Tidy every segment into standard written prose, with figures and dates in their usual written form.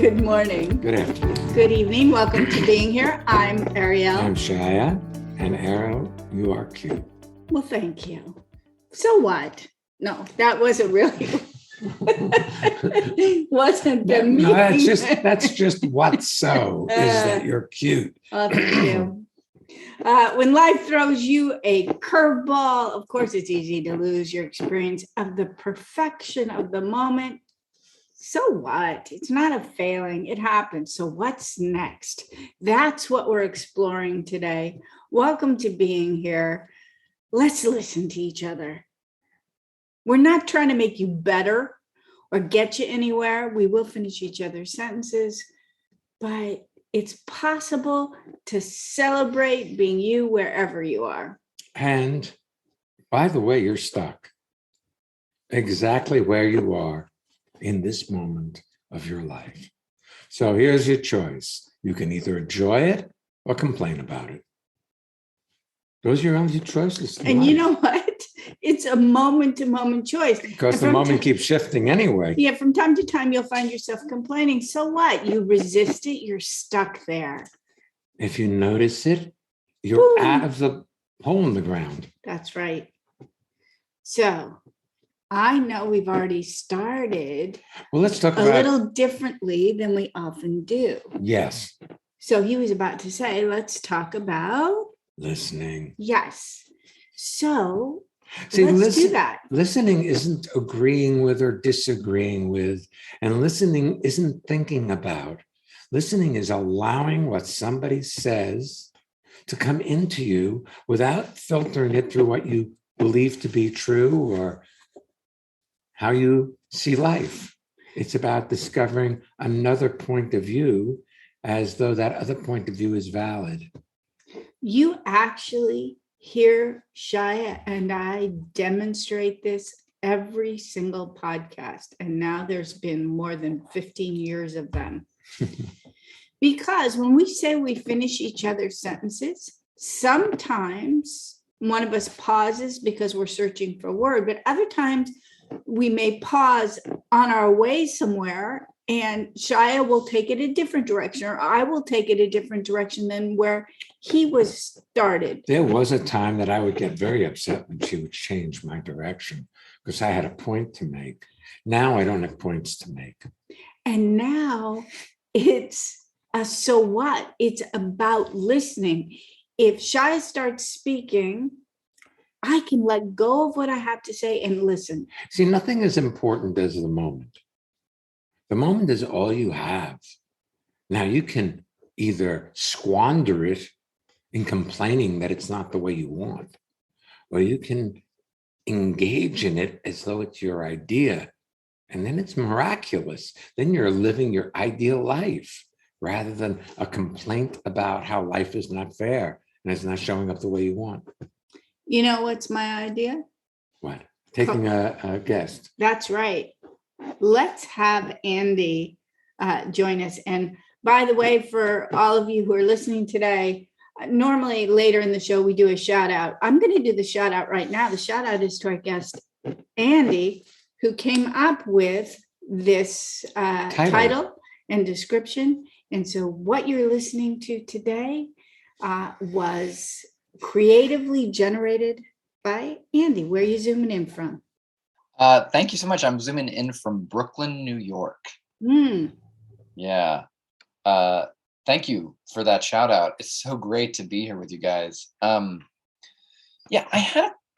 Good morning. Good afternoon. Good evening. Welcome to being here. I'm Ariel. I'm Shaya, and Ariel, you are cute. Well, thank you. So what? No, that wasn't really. Wasn't the No, meaning. that's just what's so is that you're cute. Oh, thank you. When life throws you a curveball, of course, it's easy to lose your experience of the perfection of the moment. So what? It's not a failing. It happens. So what's next? That's what we're exploring today. Welcome to being here. Let's listen to each other. We're not trying to make you better or get you anywhere. We will finish each other's sentences, but it's possible to celebrate being you wherever you are. And by the way, you're stuck exactly where you are in this moment of your life. So here's your choice. You can either enjoy it or complain about it. Those are your only choices. And you know what? It's a moment-to-moment choice. Because the moment keeps shifting anyway. Yeah, from time to time, you'll find yourself complaining. So what? You resist it. You're stuck there. If you notice it, you're out of the hole in the ground. That's right. So I know we've already started. Well, let's talk about a little differently than we often do. Yes. So he was about to say, let's talk about listening. Yes. So see, let's do that. Listening isn't agreeing with or disagreeing with, and listening isn't thinking about. Listening is allowing what somebody says to come into you without filtering it through what you believe to be true or how you see life. It's about discovering another point of view as though that other point of view is valid. You actually hear Shaya and I demonstrate this every single podcast. And now there's been more than 15 years of them. Because when we say we finish each other's sentences, sometimes one of us pauses because we're searching for a word, but other times we may pause on our way somewhere and Shaya will take it a different direction, or I will take it a different direction than where he was started. There was a time that I would get very upset when she would change my direction because I had a point to make. Now I don't have points to make. And now it's a so what? It's about listening. If Shaya starts speaking, I can let go of what I have to say and listen. See, nothing is important as the moment. The moment is all you have. Now you can either squander it in complaining that it's not the way you want, or you can engage in it as though it's your idea. And then it's miraculous. Then you're living your ideal life rather than a complaint about how life is not fair and it's not showing up the way you want. You know what's my idea? What? Taking a guest. That's right. Let's have Andy join us. And by the way, for all of you who are listening today, normally later in the show, we do a shout out. I'm going to do the shout out right now. The shout out is to our guest, Andy, who came up with this title and description. And so what you're listening to today was creatively generated by Andy. Where are you zooming in from? Thank you so much. I'm zooming in from Brooklyn, New York. Yeah. Thank you for that shout out. It's so great to be here with you guys. Yeah, I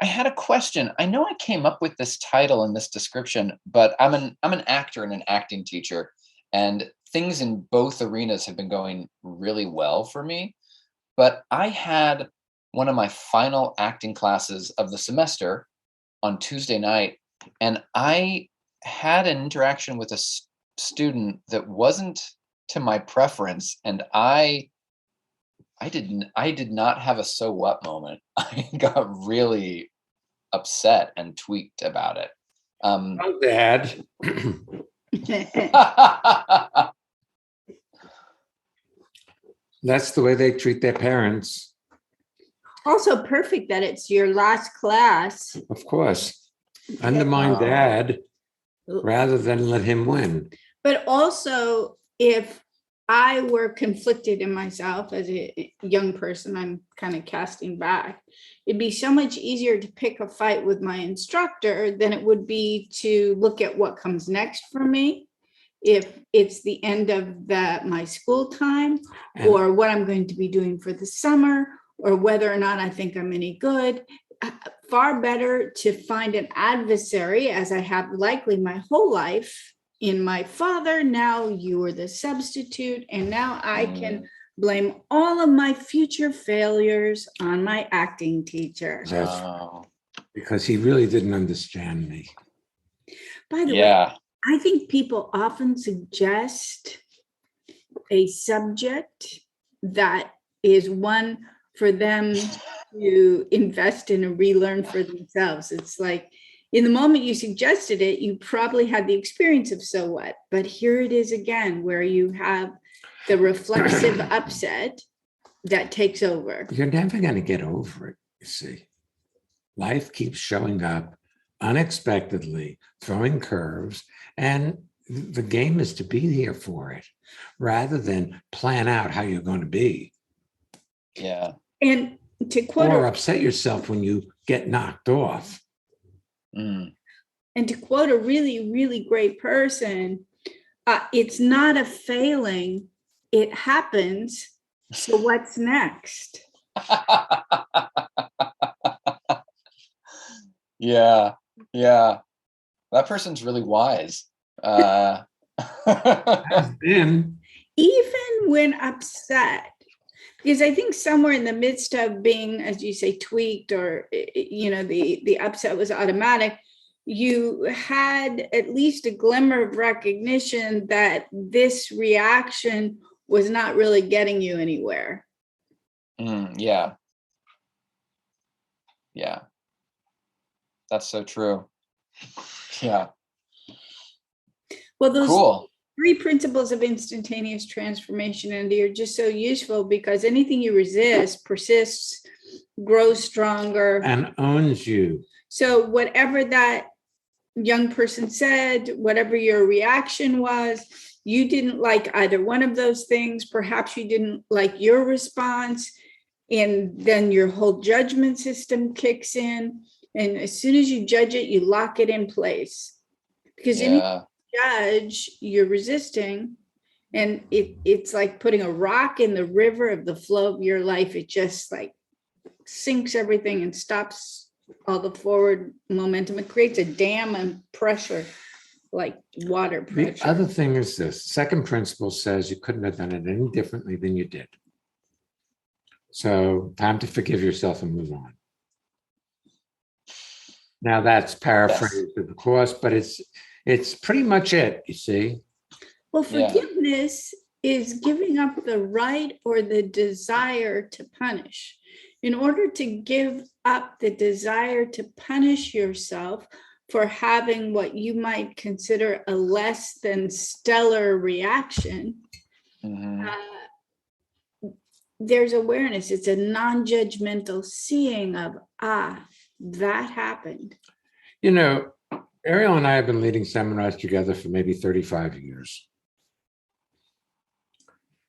had a question. I know I came up with this title and this description, but I'm an actor and an acting teacher, and things in both arenas have been going really well for me. But I had one of my final acting classes of the semester on Tuesday night, and I had an interaction with a student that wasn't to my preference, and I did not have a so what moment. I got really upset and tweaked about it. Oh, Dad. That's the way they treat their parents. Also perfect that it's your last class. Of course. Undermine Dad rather than let him win. But also if I were conflicted in myself as a young person, I'm kind of casting back, it'd be so much easier to pick a fight with my instructor than it would be to look at what comes next for me. If it's the end of my school time, or what I'm going to be doing for the summer, or whether or not I think I'm any good, far better to find an adversary, as I have likely my whole life, in my father. Now you are the substitute, and now I can blame all of my future failures on my acting teacher. Because he really didn't understand me. By the way, I think people often suggest a subject that is one for them to invest in and relearn for themselves. It's like, in the moment you suggested it, you probably had the experience of so what, but here it is again, where you have the reflexive upset that takes over. You're never going to get over it, you see. Life keeps showing up unexpectedly, throwing curves, and the game is to be here for it, rather than plan out how you're going to be. Yeah. And to quote, or upset yourself when you get knocked off. And to quote a really, really great person, it's not a failing, it happens. So what's next? Yeah. That person's really wise. Even when upset, because I think somewhere in the midst of being, as you say, tweaked, or, the upset was automatic, you had at least a glimmer of recognition that this reaction was not really getting you anywhere. Yeah. That's so true. Yeah. Well, those 3 principles of instantaneous transformation, Andy, are just so useful, because anything you resist persists, grows stronger, and owns you. So whatever that young person said, whatever your reaction was, you didn't like either one of those things. Perhaps you didn't like your response, and then your whole judgment system kicks in. And as soon as you judge it, you lock it in place, because any judge, you're resisting, and it's like putting a rock in the river of the flow of your life. It just like sinks everything and stops all the forward momentum. It creates a dam and pressure, like water pressure. The other thing is this: second principle says you couldn't have done it any differently than you did. So time to forgive yourself and move on. Now that's paraphrased of course, but it's pretty much it, you see. Well, forgiveness is giving up the right or the desire to punish. In order to give up the desire to punish yourself for having what you might consider a less than stellar reaction, there's awareness. It's a non-judgmental seeing of, that happened. Ariel and I have been leading seminars together for maybe 35 years.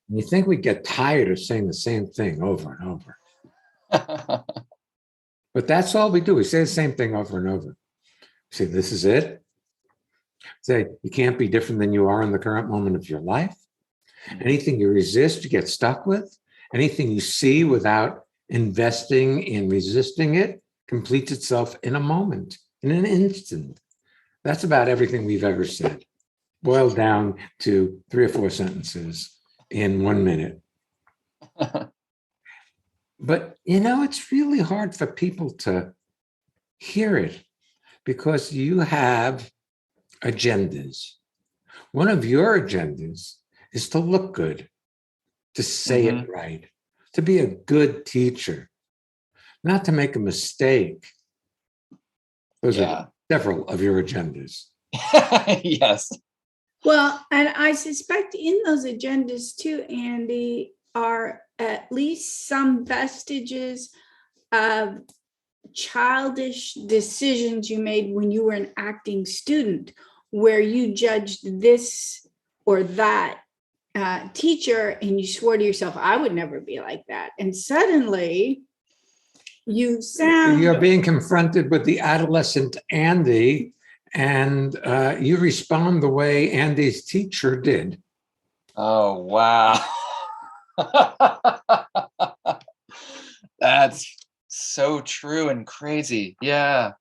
And you think we get tired of saying the same thing over and over. But that's all we do. We say the same thing over and over. We say, this is it. Say, you can't be different than you are in the current moment of your life. Anything you resist, you get stuck with. Anything you see without investing in resisting it completes itself in a moment, in an instant. That's about everything we've ever said, boiled down to 3 or 4 sentences in 1 minute. But, it's really hard for people to hear it, because you have agendas. One of your agendas is to look good, to say it right, to be a good teacher, not to make a mistake. Those are several of your agendas. Yes. Well, and I suspect in those agendas too, Andy, are at least some vestiges of childish decisions you made when you were an acting student, where you judged this or that teacher, and you swore to yourself, I would never be like that. And suddenly you sound. You're being confronted with the adolescent Andy, and you respond the way Andy's teacher did. Oh, wow. That's so true and crazy. Yeah.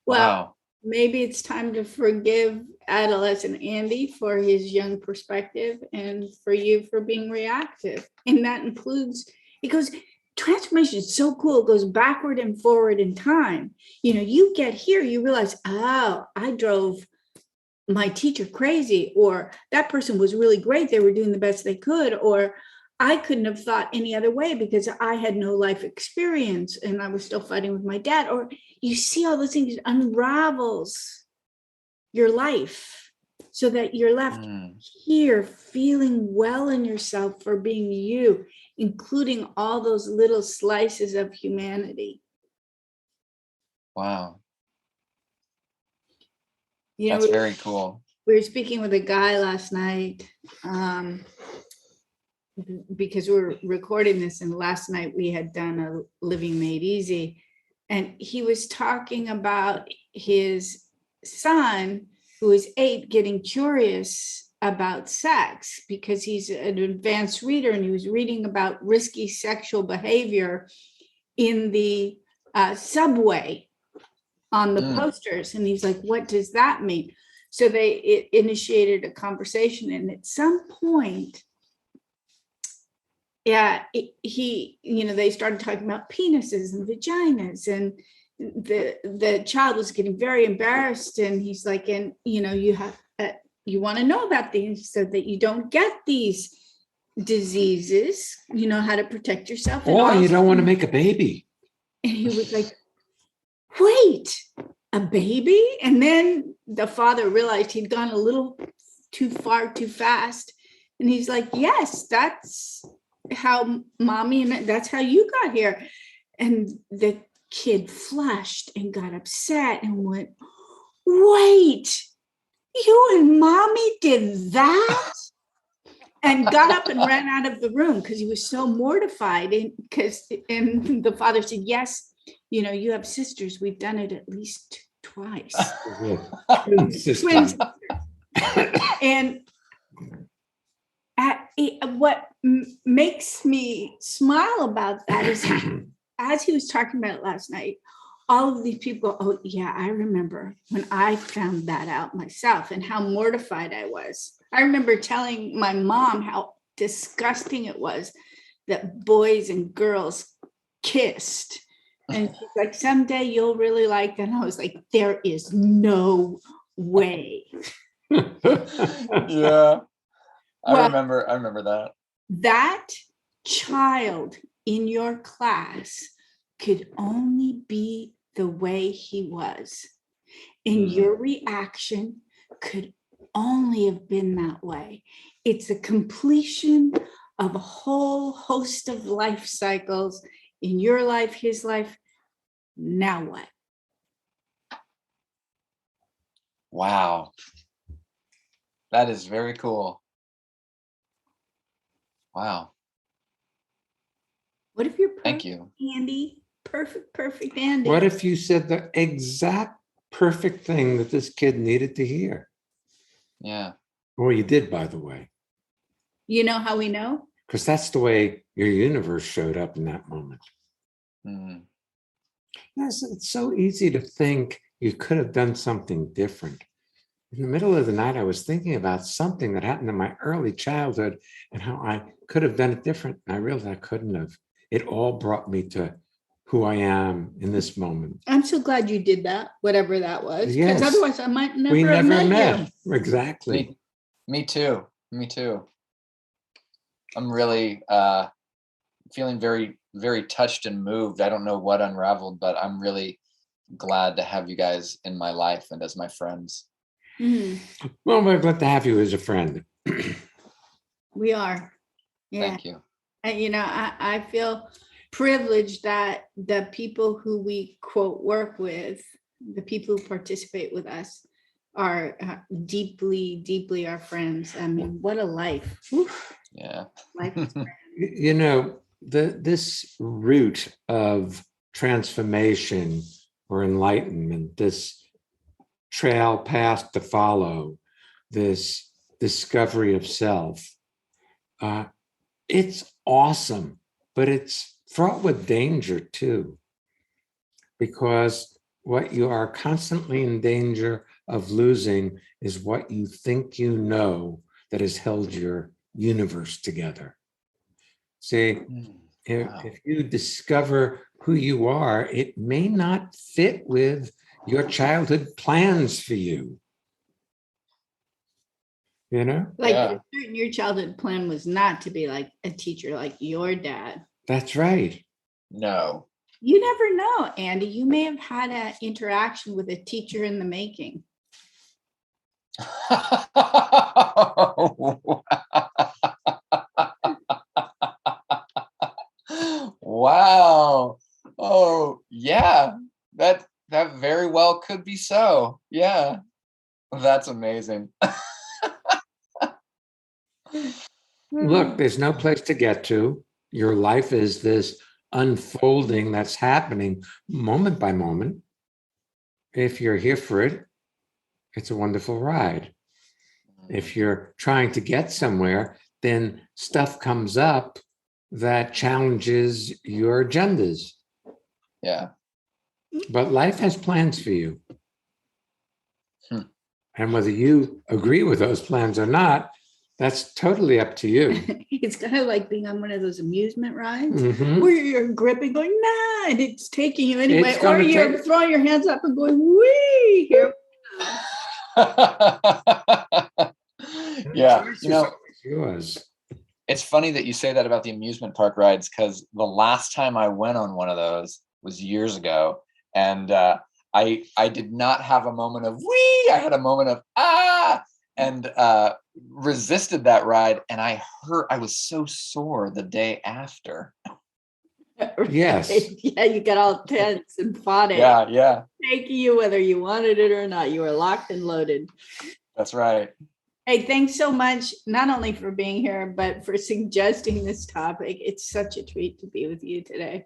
Well, wow. Maybe it's time to forgive adolescent Andy for his young perspective and for you for being reactive. And that includes, because transformation is so cool. It goes backward and forward in time. You know, you get here, you realize, oh, I drove my teacher crazy, or that person was really great. They were doing the best they could, or I couldn't have thought any other way because I had no life experience and I was still fighting with my dad. Or you see all those things, it unravels your life so that you're left here feeling well in yourself for being you, including all those little slices of humanity. Wow. You know, that's very cool. We were speaking with a guy last night because we're recording this, and last night we had done a Living Made Easy, and he was talking about his son, who is 8, getting curious about sex because he's an advanced reader, and he was reading about risky sexual behavior in the subway on the posters, and he's like, what does that mean? So it initiated a conversation, and at some point, they started talking about penises and vaginas, and the child was getting very embarrassed, and he's like, and you want to know about these so that you don't get these diseases, you know how to protect yourself, or you don't want to make a baby. And he was like, wait, a baby? And then the father realized he'd gone a little too far, too fast. And he's like, yes, that's how mommy and that's how you got here. And the kid flushed and got upset and went, wait, you and mommy did that? And got up and ran out of the room because he was so mortified. And the father said, yes, you have sisters. We've done it at least twice. Twins. And what makes me smile about that is as he was talking about it last night, all of these people, oh yeah, I remember when I found that out myself and how mortified I was. I remember telling my mom how disgusting it was that boys and girls kissed. And she's like, someday you'll really like that. And I was like, there is no way. Yeah. I remember that. That child in your class could only be the way he was. And your reaction could only have been that way. It's a completion of a whole host of life cycles in your life, his life. Now what? Wow. That is very cool. Wow. What if you're perfect, thank you, Andy? Perfect Andy. What if you said the exact perfect thing that this kid needed to hear? Yeah. Well, you did, by the way. You know how we know? Because that's the way your universe showed up in that moment. Yes, it's so easy to think you could have done something different. In the middle of the night, I was thinking about something that happened in my early childhood and how I could have done it different. And I realized I couldn't have. It all brought me to who I am in this moment. I'm so glad you did that, whatever that was. Because Yes. otherwise I might never We have never met you. Exactly. Me too. I'm really feeling very, very touched and moved. I don't know what unraveled, but I'm really glad to have you guys in my life and as my friends. Well, we're glad to have you as a friend. We are. Yeah. Thank you. And, I feel privileged that the people who we quote work with, the people who participate with us, are deeply, deeply our friends. I mean, what a life. Oof. Yeah. Life is grand. You know, this route of transformation or enlightenment, this trail path to follow, this discovery of self, it's awesome, but it's fraught with danger too, because what you are constantly in danger of losing is what you think you know that has held your universe together. See, if you discover who you are, it may not fit with your childhood plans for you. You know? Like your childhood plan was not to be like a teacher like your dad. That's right. No. You never know, Andy. You may have had an interaction with a teacher in the making. Wow. Oh, yeah. That very well could be so. Yeah. That's amazing. Look, there's no place to get to. Your life is this unfolding that's happening moment by moment. If you're here for it, it's a wonderful ride. If you're trying to get somewhere, then stuff comes up that challenges your agendas. Yeah. But life has plans for you. And whether you agree with those plans or not, that's totally up to you. It's kind of like being on one of those amusement rides Mhm. where you're gripping, going, nah, and it's taking you anyway. It's Or gonna you're take- throwing your hands up and going, wee, here. Yeah. Choice You is know, always yours. it's funny that you say that about the amusement park rides, because the last time I went on one of those was years ago. And I did not have a moment of wee. I had a moment of and resisted that ride. And I was so sore the day after. Yes. Yeah, you got all tense and fought it. Yeah. Taking you whether you wanted it or not. You were locked and loaded. That's right. Hey, thanks so much, not only for being here, but for suggesting this topic. It's such a treat to be with you today.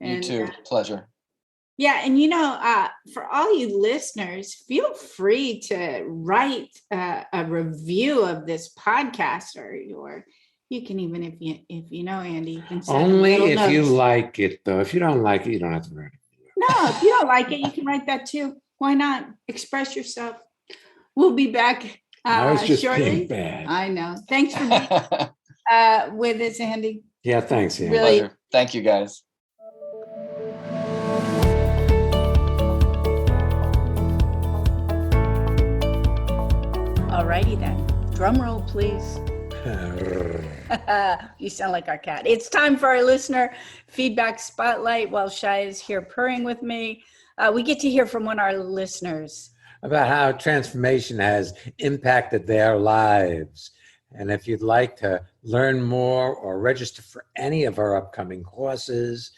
You too. Pleasure. Yeah, and for all you listeners, feel free to write a review of this podcast, or you can even, if you know Andy, you can send Only little if you notes. like it, though. If you don't like it, you don't have to write it. No, if you don't like it, you can write that too. Why not? Express yourself. We'll be back I was just shortly. being bad. I know. Thanks for being with us, Andy. Yeah, thanks, Andy. Really. Pleasure. Thank you, guys. Alrighty then. Drum roll, please. You sound like our cat. It's time for our listener feedback spotlight while Shai is here purring with me. We get to hear from one of our listeners About how transformation has impacted their lives. And if you'd like to learn more or register for any of our upcoming courses,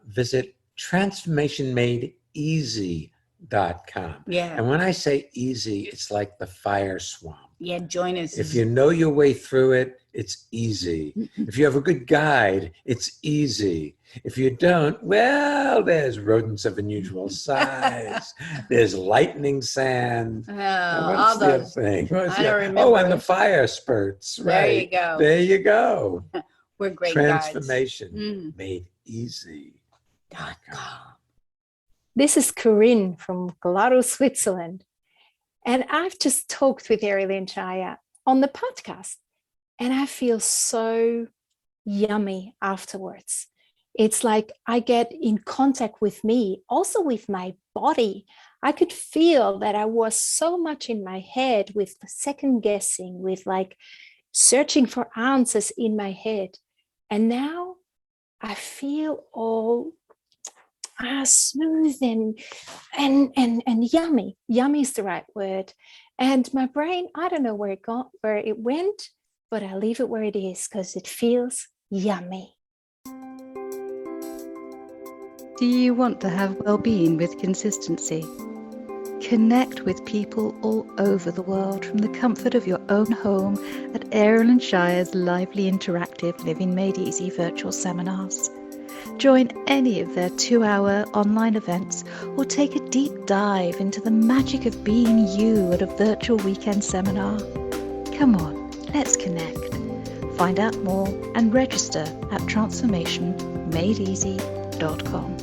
visit transformationmadeeasy.com. Yeah. And when I say easy, it's like the fire swamp. Yeah, join us. If you know your way through it, it's easy. If you have a good guide, it's easy. If you don't, well, there's rodents of unusual size. There's lightning sand. Oh, What's all the other those. thing? I don't remember. Oh, and the fire spurts. There Right. you go. There you go. We're great Transformation made easy. guides.com. This is Corinne from Glarus, Switzerland. And I've just talked with Ariel and Chaya on the podcast, and I feel so yummy afterwards. It's like I get in contact with me, also with my body. I could feel that I was so much in my head with second guessing, with like searching for answers in my head. And now I feel all smooth and yummy. Yummy is the right word. And my brain, I don't know where it went, but I'll leave it where it is because it feels yummy. Do you want to have well-being with consistency? Connect with people all over the world from the comfort of your own home at Ariel and Shire's lively interactive Living Made Easy virtual seminars. Join any of their 2-hour online events or take a deep dive into the magic of being you at a virtual weekend seminar. Come on, let's connect. Find out more and register at transformationmadeeasy.com.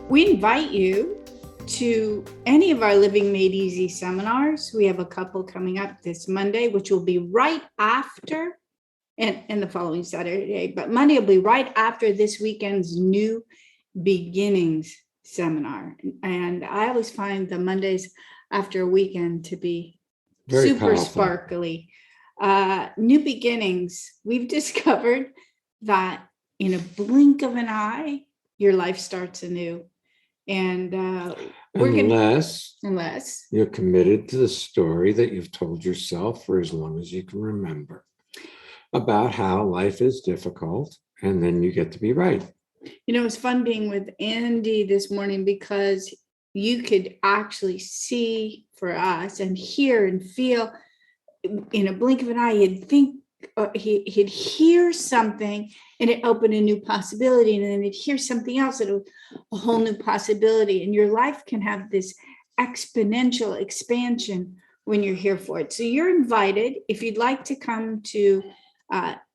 We invite you to any of our Living Made Easy seminars. We have a couple coming up this Monday, which will be right after and the following Saturday, but Monday will be right after this weekend's New Beginnings seminar. And I always find the Mondays after a weekend to be Very super powerful. sparkly. New Beginnings, we've discovered that in a blink of an eye, your life starts anew. And we're Unless unless you're committed to the story that you've told yourself for as long as you can remember about how life is difficult, and then you get to be right. it's fun being with Andy this morning because you could actually see for us and hear and feel in a blink of an eye. He'd think he'd hear something and it opened a new possibility, and then he'd hear something else and a whole new possibility. And your life can have this exponential expansion when you're here for it. So you're invited. If you'd like to come to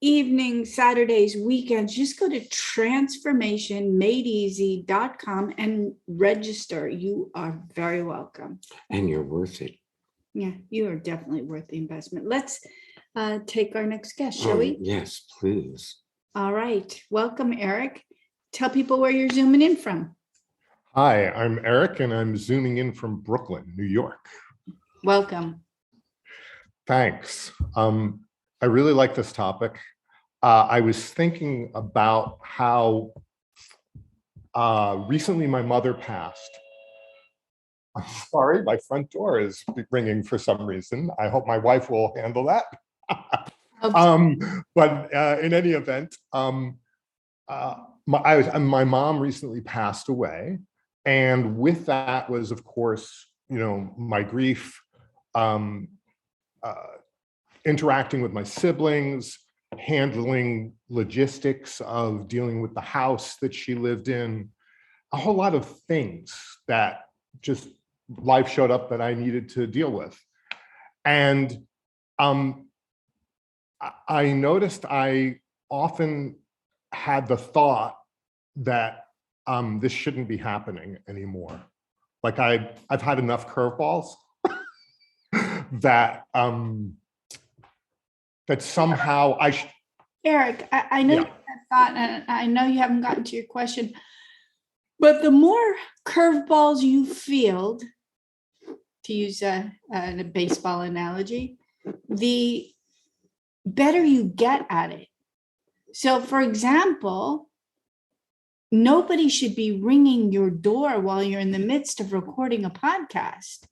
evenings, Saturdays, weekends, just go to transformationmadeeasy.com and register. You are very welcome. And you're worth it. Yeah, you are definitely worth the investment. Let's take our next guest, shall we? Yes, please. All right. Welcome, Eric. Tell people where you're zooming in from. Hi, I'm Eric, and I'm zooming in from Brooklyn, New York. Welcome. Thanks. I really like this topic. I was thinking about how recently my mother passed. I'm sorry, my front door is ringing for some reason. I hope my wife will handle that. But in any event, my mom recently passed away, and with that was, of course, my grief, interacting with my siblings, handling logistics of dealing with the house that she lived in, a whole lot of things that just life showed up that I needed to deal with. And I noticed I often had the thought that this shouldn't be happening anymore. Like I've had enough curveballs that that somehow Eric, I know you have thought, and I know you haven't gotten to your question, but the more curveballs you field, to use a baseball analogy, the better you get at it. So, for example, nobody should be ringing your door while you're in the midst of recording a podcast.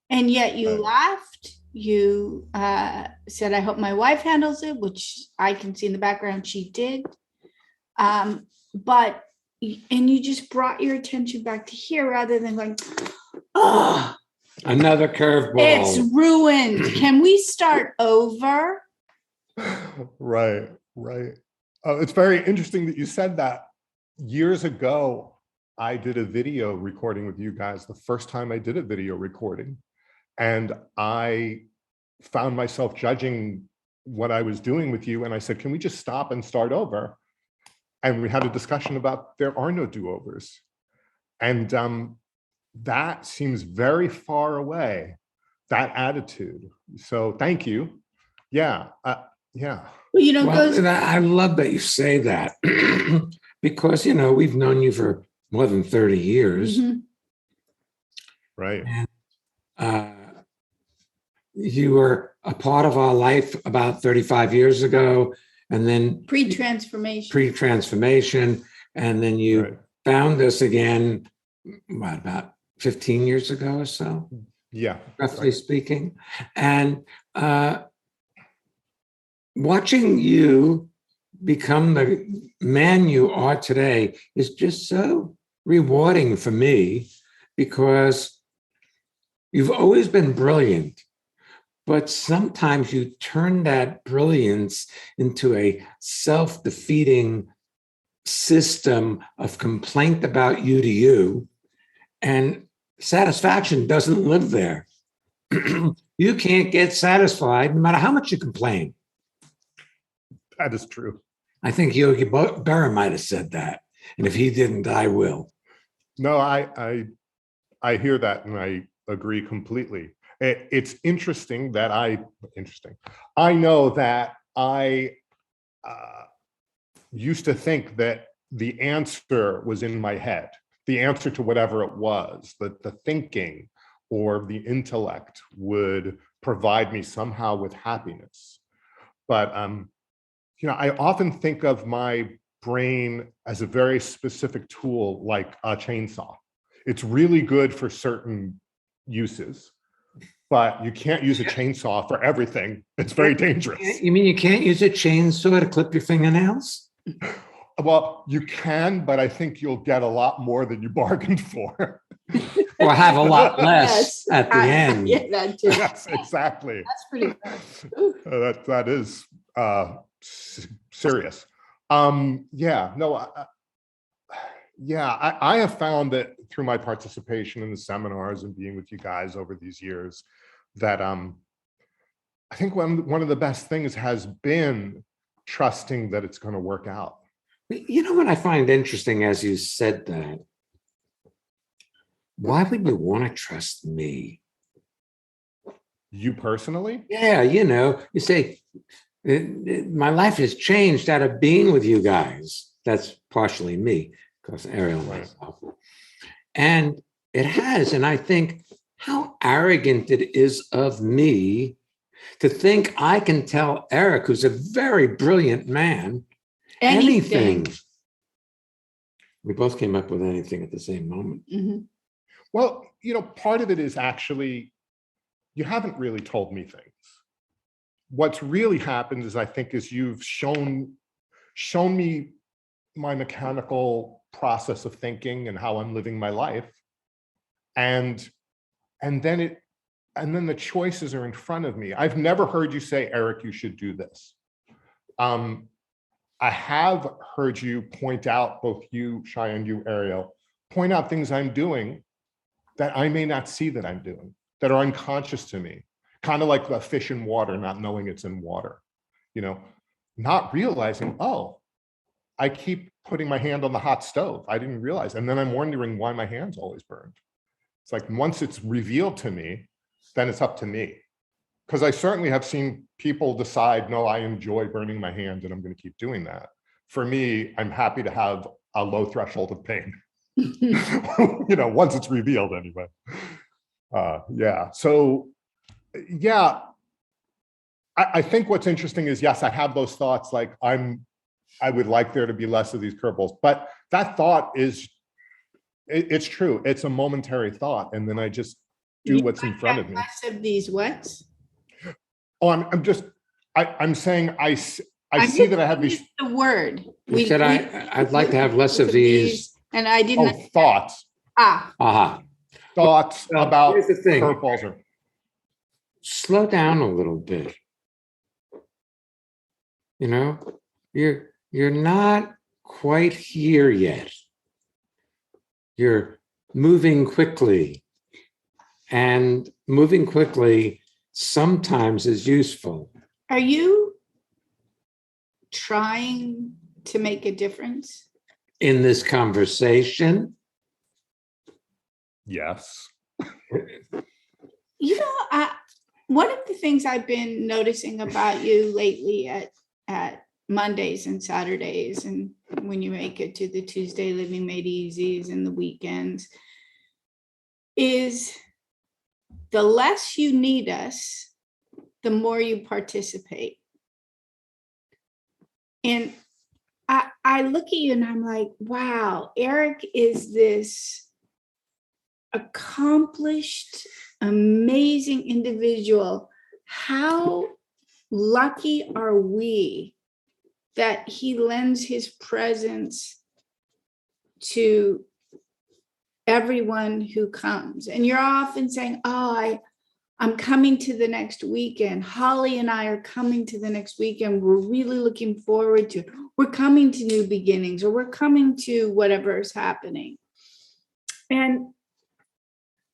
And yet you laughed, you said, I hope my wife handles it, which I can see in the background she did. And you just brought your attention back to here rather than going, oh, Another curveball. it's ruined. Can we start over? Right. It's very interesting that you said that. Years ago, I did a video recording with you guys, the first time I did a video recording. And I found myself judging what I was doing with you. And I said, can we just stop and start over? And we had a discussion about there are no do-overs. And that seems very far away, that attitude. So thank you. Yeah. Well, I love that you say that because, we've known you for more than 30 years. Mhm. Right. And, you were a part of our life about 35 years ago, and then pre-transformation, and then you found us again, about 15 years ago or so? Yeah. Roughly speaking. And watching you become the man you are today is just so rewarding for me because you've always been brilliant, but sometimes you turn that brilliance into a self-defeating system of complaint about you to you, and satisfaction doesn't live there. You can't get satisfied no matter how much you complain. That is true. I think Yogi Berra might have said that. And if he didn't, I will. No, I hear that and I agree completely. It's interesting that I know that I used to think that the answer was in my head, the answer to whatever it was, that the thinking or the intellect would provide me somehow with happiness. But I often think of my brain as a very specific tool, like a chainsaw. It's really good for certain uses, but you can't use a chainsaw for everything. It's very dangerous. You mean you can't use a chainsaw to clip your fingernails? Well, you can, but I think you'll get a lot more than you bargained for. Or have a lot less Yes, at the end. Yeah, that too. Yes, exactly. That's pretty good. That is serious. I have found that through my participation in the seminars and being with you guys over these years, that I think one of the best things has been trusting that it's going to work out. You know what I find interesting as you said that? Why would you want to trust me? You personally? Yeah, you say, my life has changed out of being with you guys. That's partially me, because Ariel and myself. And it has. And I think how arrogant it is of me to think I can tell Eric, who's a very brilliant man, anything. We both came up with anything at the same moment. Mm-hmm. Well, part of it is actually, you haven't really told me things. What's really happened is, I think, is you've shown me my mechanical process of thinking and how I'm living my life. And then the choices are in front of me. I've never heard you say, Eric, you should do this. I have heard you point out, both you, Shai, and you, Ariel, point out things I'm doing that I may not see that I'm doing, that are unconscious to me. Kind of like a fish in water, not knowing it's in water, not realizing, oh, I keep putting my hand on the hot stove. I didn't realize. And then I'm wondering why my hand's always burned. It's like, once it's revealed to me, then it's up to me. Because I certainly have seen people decide, no, I enjoy burning my hand and I'm going to keep doing that. For me, I'm happy to have a low threshold of pain. Once it's revealed anyway. I think what's interesting is, yes, I have those thoughts, like I would like there to be less of these curveballs, but that thought it's true. It's a momentary thought. And then I just do what's in front of me. Less of these what? Oh, I'm saying I see that I have these. The word. You said I'd like to have less of these. And I didn't. Thoughts. Aha. Thoughts about here's the thing. curveballs. Slow down a little bit. You're not quite here yet. You're moving quickly. And moving quickly sometimes is useful. Are you trying to make a difference in this conversation? Yes. One of the things I've been noticing about you lately at Mondays and Saturdays, and when you make it to the Tuesday Living Made Easies and the weekends, is the less you need us, the more you participate. And I look at you and I'm like, wow, Eric is this accomplished, amazing individual. How lucky are we that he lends his presence to everyone who comes. And you're often saying, oh, I'm coming to the next weekend. Holly and I are coming to the next weekend. We're really looking forward to it. We're coming to New Beginnings, or we're coming to whatever is happening. And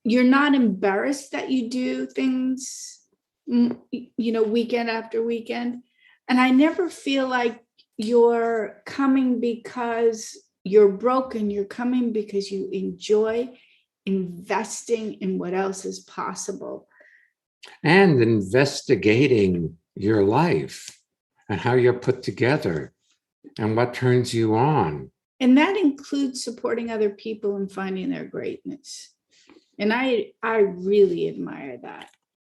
you're not embarrassed that you do things, weekend after weekend. And I never feel like you're coming because you're broken. You're coming because you enjoy investing in what else is possible. And investigating your life and how you're put together and what turns you on. And that includes supporting other people and finding their greatness. And I really admire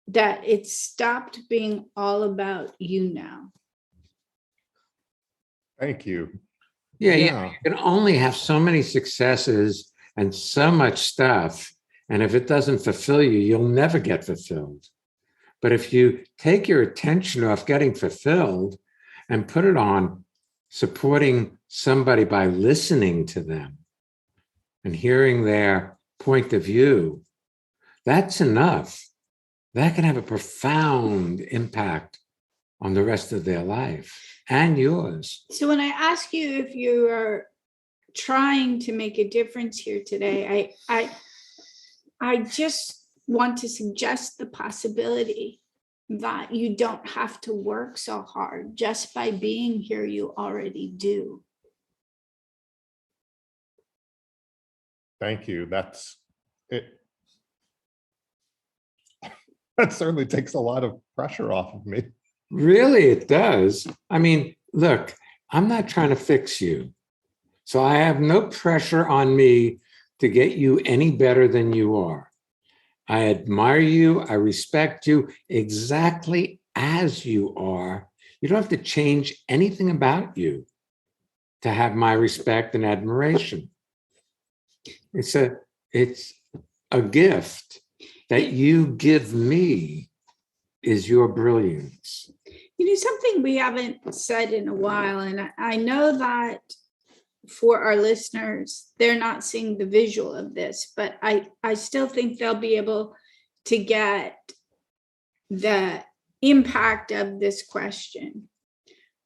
that it stopped being all about you now. Thank you. Yeah, you can only have so many successes and so much stuff. And if it doesn't fulfill you, you'll never get fulfilled. But if you take your attention off getting fulfilled and put it on supporting somebody by listening to them and hearing their point of view, that's enough. That can have a profound impact on the rest of their life and yours. So when I ask you if you are trying to make a difference here today, I just want to suggest the possibility that you don't have to work so hard. Just by being here, you already do. Thank you. That's it. That certainly takes a lot of pressure off of me. Really, it does. I mean, look, I'm not trying to fix you. So I have no pressure on me to get you any better than you are. I admire you. I respect you exactly as you are. You don't have to change anything about you to have my respect and admiration. It's a gift that you give me is your brilliance. Something we haven't said in a while, and I know that for our listeners, they're not seeing the visual of this, but I still think they'll be able to get the impact of this question.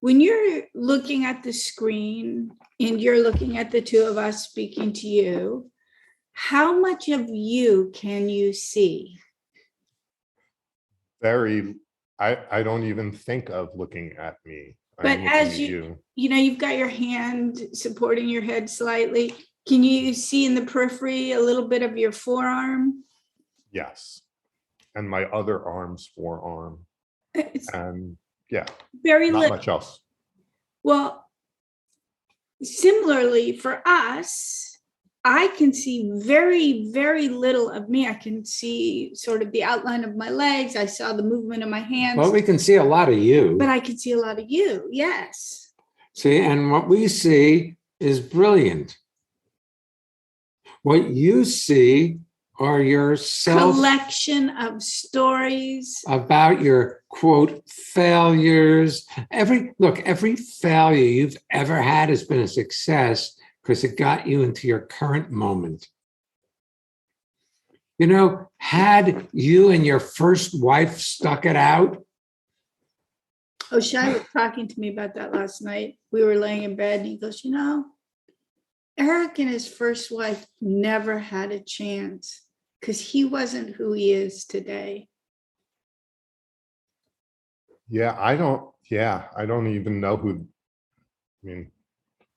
When you're looking at the screen and you're looking at the two of us speaking to you, how much of you can you see? I don't even think of looking at me. But as you've got your hand supporting your head slightly. Can you see in the periphery a little bit of your forearm? Yes. And my other arm's forearm. And yeah, very not little. Much else. Well, similarly for us, I can see very, very little of me. I can see sort of the outline of my legs. I saw the movement of my hands. Well, we can see a lot of you. But I can see a lot of you, yes. See, and what we see is brilliant. What you see are your collection of stories about your quote failures. Every failure you've ever had has been a success because it got you into your current moment. Had you and your first wife stuck it out? Oh, Shai was talking to me about that last night. We were laying in bed and he goes, Eric and his first wife never had a chance because he wasn't who he is today. I don't even know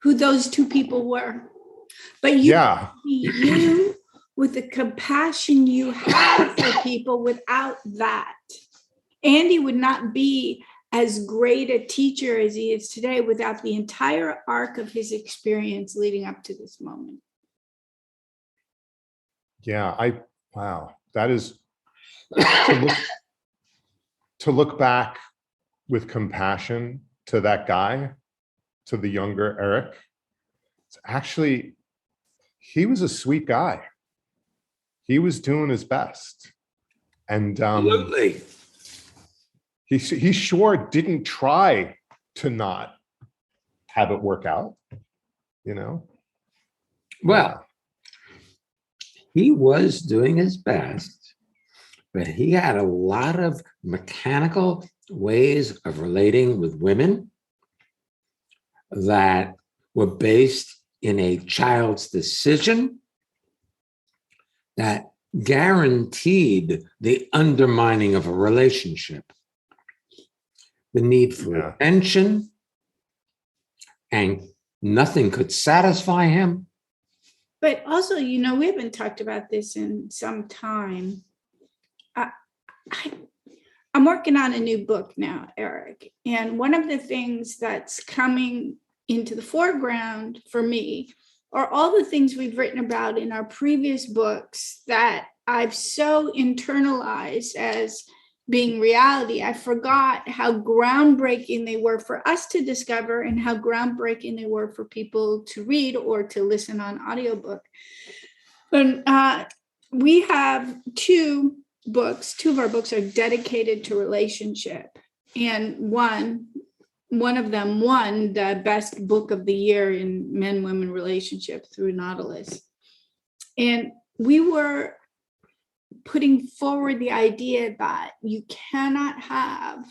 who those two people were. But you with the compassion you have for people, without that, Andy would not be as great a teacher as he is today without the entire arc of his experience leading up to this moment. Wow. That is to look back with compassion to that guy, to the younger Eric. It's actually, he was a sweet guy. He was doing his best. And Absolutely. He sure didn't try to not have it work out, Well, He was doing his best, but he had a lot of mechanical ways of relating with women that were based in a child's decision that guaranteed the undermining of a relationship, the need for attention, and nothing could satisfy him. But also, we haven't talked about this in some time. I'm working on a new book now, Eric. And one of the things that's coming into the foreground for me are all the things we've written about in our previous books that I've so internalized as being reality. I forgot how groundbreaking they were for us to discover and how groundbreaking they were for people to read or to listen on audiobook. And we have two of our books are dedicated to relationship. And one of them won the best book of the year in men-women relationship through Nautilus. And we were putting forward the idea that you cannot have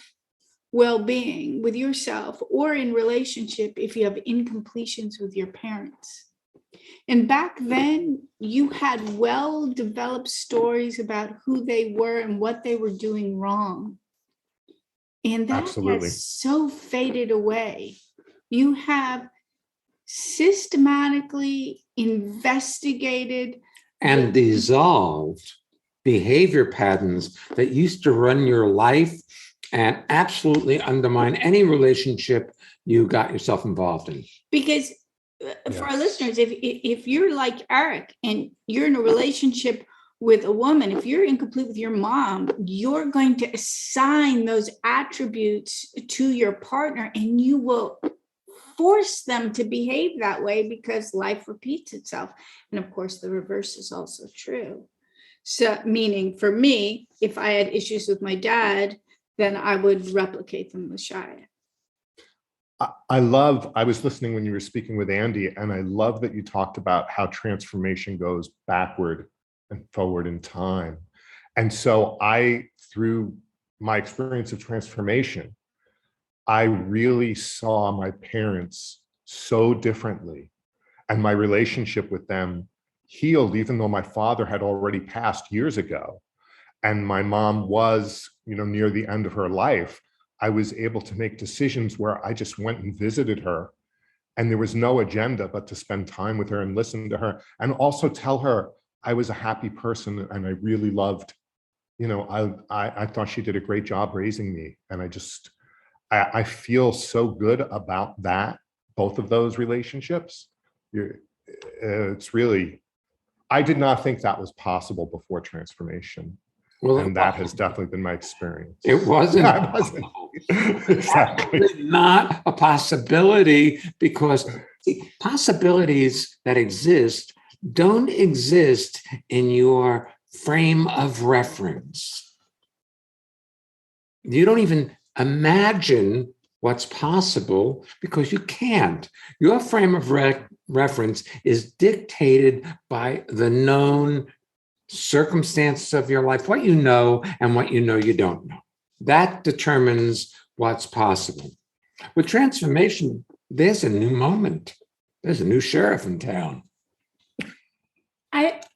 well-being with yourself or in relationship if you have incompletions with your parents. And back then, you had well-developed stories about who they were and what they were doing wrong. And that has so faded away. You have systematically investigated and dissolved behavior patterns that used to run your life and absolutely undermine any relationship you got yourself involved in. Because for our listeners, if you're like Eric and you're in a relationship with a woman, if you're incomplete with your mom, you're going to assign those attributes to your partner and you will force them to behave that way because life repeats itself. And of course, the reverse is also true. So meaning for me, if I had issues with my dad, then I would replicate them with Shia. I was listening when you were speaking with Andy, and I love that you talked about how transformation goes backward and forward in time. And so through my experience of transformation, I really saw my parents so differently, and my relationship with them healed, even though my father had already passed years ago. And my mom was, near the end of her life. I was able to make decisions where I just went and visited her, and there was no agenda but to spend time with her and listen to her, and also tell her I was a happy person and I really loved, I thought she did a great job raising me. And I feel so good about that, both of those relationships. It's really, I did not think that was possible before transformation. Well, and that has definitely been my experience. It wasn't. Exactly. Not a possibility, because possibilities that exist don't exist in your frame of reference. You don't even imagine what's possible because you can't. Your frame of reference is dictated by the known circumstances of your life, what you know and what you know you don't know. That determines what's possible. With transformation, there's a new moment. There's a new sheriff in town.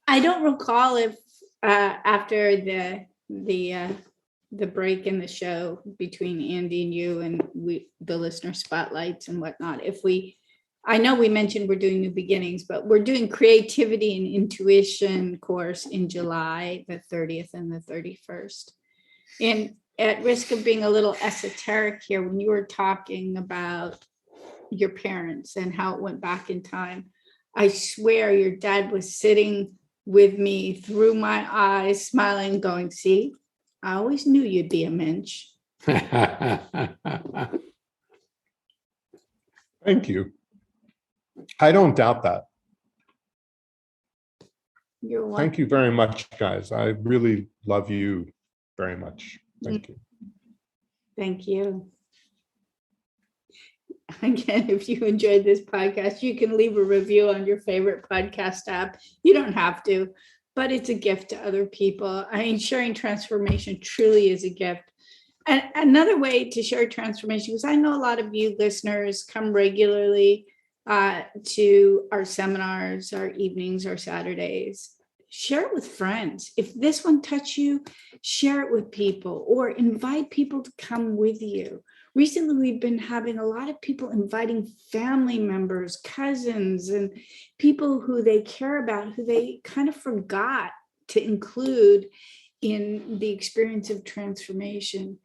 I don't recall if after the break in the show between Andy and you and the listener spotlights and whatnot, I know we mentioned we're doing New Beginnings, but we're doing Creativity and Intuition course in July, the 30th and the 31st. And at risk of being a little esoteric here, when you were talking about your parents and how it went back in time, I swear your dad was sitting with me through my eyes, smiling, going, see, I always knew you'd be a mensch. Thank you. I don't doubt that. You're welcome. Thank you very much, guys. I really love you very much. Thank you. Thank you. Again, if you enjoyed this podcast, you can leave a review on your favorite podcast app. You don't have to, but it's a gift to other people. I mean, sharing transformation truly is a gift. And another way to share transformation, because I know a lot of you listeners come regularly to our seminars, our evenings, our Saturdays. Share it with friends. If this one touched you, share it with people or invite people to come with you. Recently, we've been having a lot of people inviting family members, cousins, and people who they care about, who they kind of forgot to include in the experience of transformation.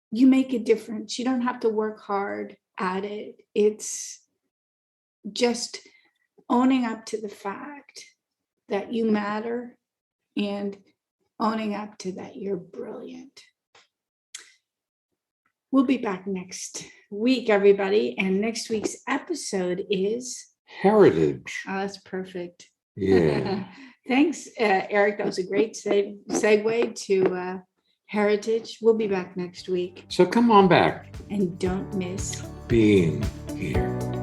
You make a difference. You don't have to work hard at it. It's just owning up to the fact that you matter and owning up to that you're brilliant. We'll be back next week, everybody. And next week's episode is Heritage. Oh, that's perfect. Yeah. Thanks, Eric. That was a great segue to Heritage. We'll be back next week. So come on back. And don't miss Being here.